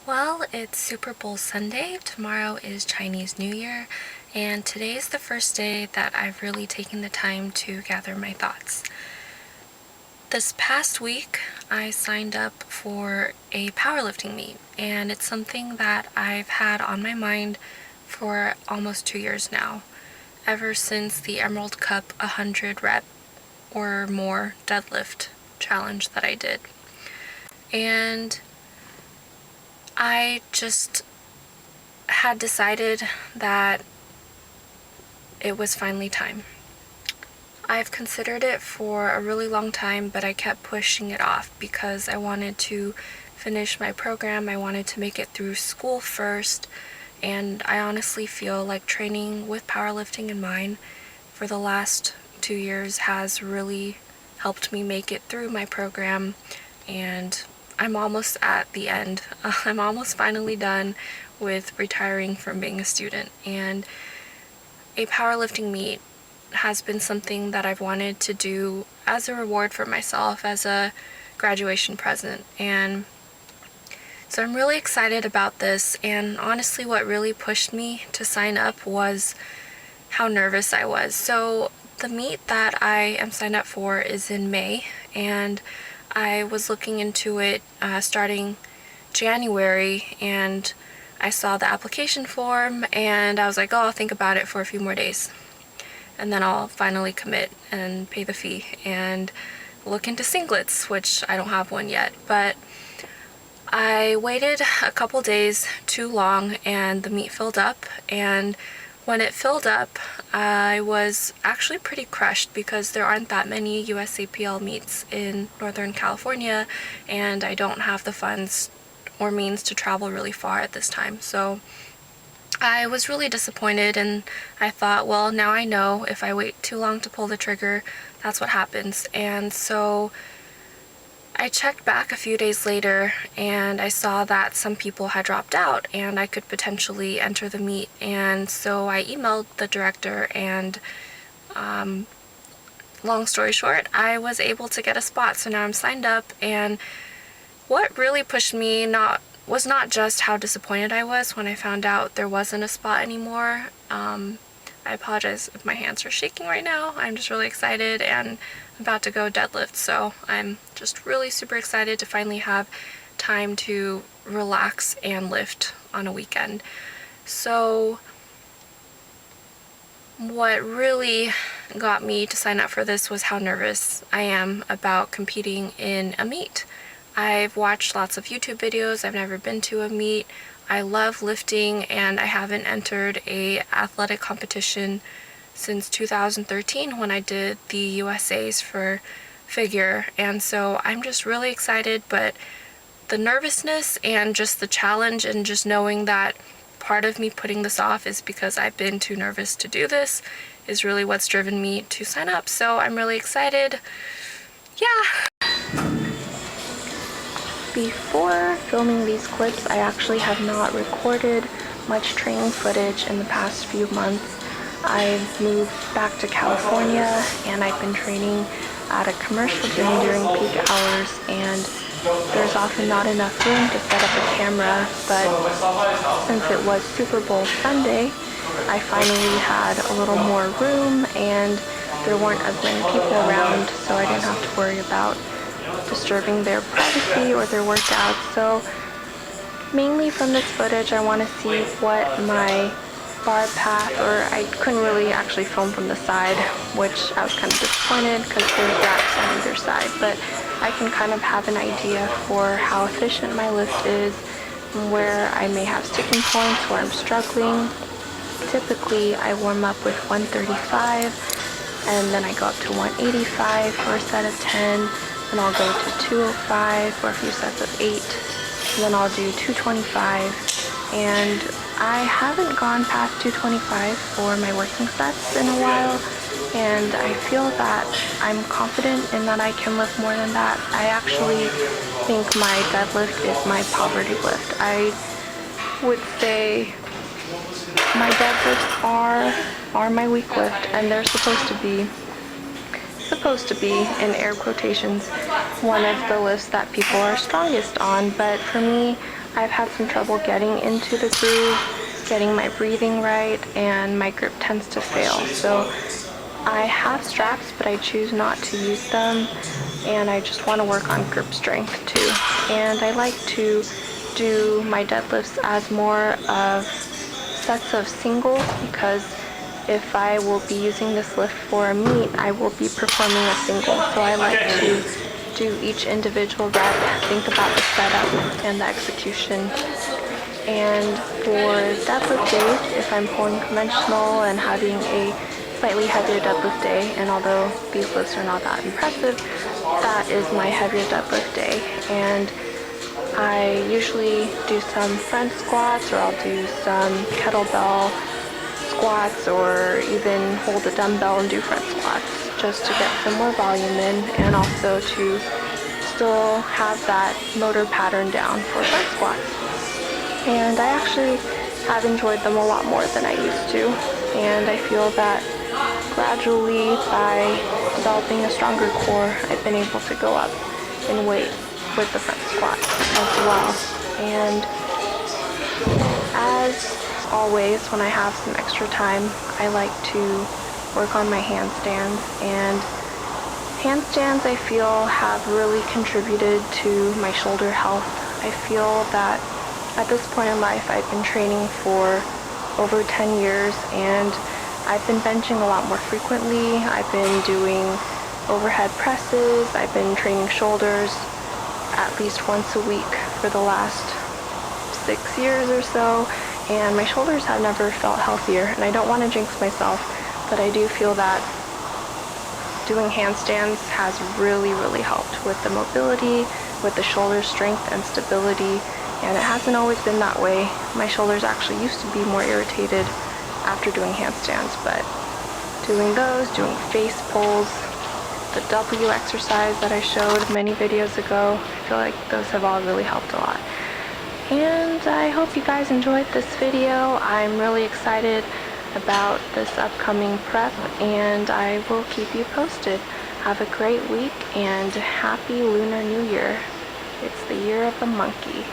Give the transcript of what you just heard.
Well, it's Super Bowl Sunday. Tomorrow is Chinese New Year, and today is the first day that I've really taken the time to gather my thoughts. This past week, I signed up for a powerlifting meet, and it's something that I've had on my mind for almost 2 years now, ever since the Emerald Cup 100 rep or more deadlift challenge that I did. And I just had decided that it was finally time. I've considered it for a really long time, but I kept pushing it off because I wanted to finish my program. I wanted to make it through school first, and I honestly feel like training with powerlifting in mind for the last 2 years has really helped me make it through my program, and I'm almost at the end. I'm almost finally done with retiring from being a student, and a powerlifting meet has been something that I've wanted to do as a reward for myself, as a graduation present. And so I'm really excited about this, and honestly what really pushed me to sign up was how nervous I was. So the meet that I am signed up for is in May, and I was looking into it starting January, and I saw the application form and I was like, oh, I'll think about it for a few more days and then I'll finally commit and pay the fee and look into singlets, which I don't have one yet. But I waited a couple days too long and the meet filled up, and when it filled up, I was actually pretty crushed because there aren't that many USAPL meets in Northern California, and I don't have the funds or means to travel really far at this time. So I was really disappointed, and I thought, well, now I know if I wait too long to pull the trigger, that's what happens. And so I checked back a few days later and I saw that some people had dropped out and I could potentially enter the meet. And so I emailed the director, and long story short, I was able to get a spot. So now I'm signed up, and what really pushed me was not just how disappointed I was when I found out there wasn't a spot anymore. I apologize if my hands are shaking right now. I'm just really excited and about to go deadlift, so I'm just really super excited to finally have time to relax and lift on a weekend. So what really got me to sign up for this was how nervous I am about competing in a meet. I've watched lots of YouTube videos. I've never been to a meet. I love lifting, and I haven't entered a athletic competition since 2013 when I did the USAs for figure. And so I'm just really excited, but the nervousness and just the challenge and just knowing that part of me putting this off is because I've been too nervous to do this is really what's driven me to sign up. So I'm really excited. Yeah. Before filming these clips, I actually have not recorded much training footage in the past few months. I've moved back to California and I've been training at a commercial gym during peak hours, and there's often not enough room to set up a camera, but since it was Super Bowl Sunday, I finally had a little more room and there weren't as many people around, so I didn't have to worry about disturbing their privacy or their workouts. So mainly from this footage, I want to see what my bar path, or I couldn't really actually film from the side, which I was kind of disappointed because there's racks on either side, but I can kind of have an idea for how efficient my lift is, where I may have sticking points, where I'm struggling. Typically I warm up with 135 and then I go up to 185 for a set of 10. Then I'll go to 205 for a few sets of 8, and then I'll do 225, and I haven't gone past 225 for my working sets in a while, and I feel that I'm confident in that I can lift more than that. I actually think my deadlift is my poverty lift. I would say my deadlifts are my weak lift, and they're supposed to be in air quotations one of the lifts that people are strongest on. But for me, I've had some trouble getting into the groove, getting my breathing right, and my grip tends to fail. So I have straps, but I choose not to use them, and I just want to work on grip strength too. And I like to do my deadlifts as more of sets of singles, because if I will be using this lift for a meet, I will be performing a single. So I like to do each individual rep, think about the setup and the execution. And for deadlift days, if I'm pulling conventional and having a slightly heavier deadlift day, and although these lifts are not that impressive, that is my heavier deadlift day. And I usually do some front squats, or I'll do some kettlebell squats, or even hold a dumbbell and do front squats, just to get some more volume in, and also to still have that motor pattern down for front squats. And I actually have enjoyed them a lot more than I used to, and I feel that gradually, by developing a stronger core, I've been able to go up in weight with the front squats as well. And as always, when I have some extra time, I like to work on my handstands. And handstands, I feel, have really contributed to my shoulder health. I feel that at this point in life, I've been training for over 10 years, and I've been benching a lot more frequently. I've been doing overhead presses. I've been training shoulders at least once a week for the last 6 years or so, and my shoulders have never felt healthier. And I don't want to jinx myself, but I do feel that doing handstands has really helped with the mobility, with the shoulder strength and stability. And it hasn't always been that way. My shoulders actually used to be more irritated after doing handstands, but doing those, doing face pulls, the W exercise that I showed many videos ago, I feel like those have all really helped a lot. And I hope you guys enjoyed this video. I'm really excited about this upcoming prep, and I will keep you posted. Have a great week, and happy Lunar New Year. It's the year of the monkey.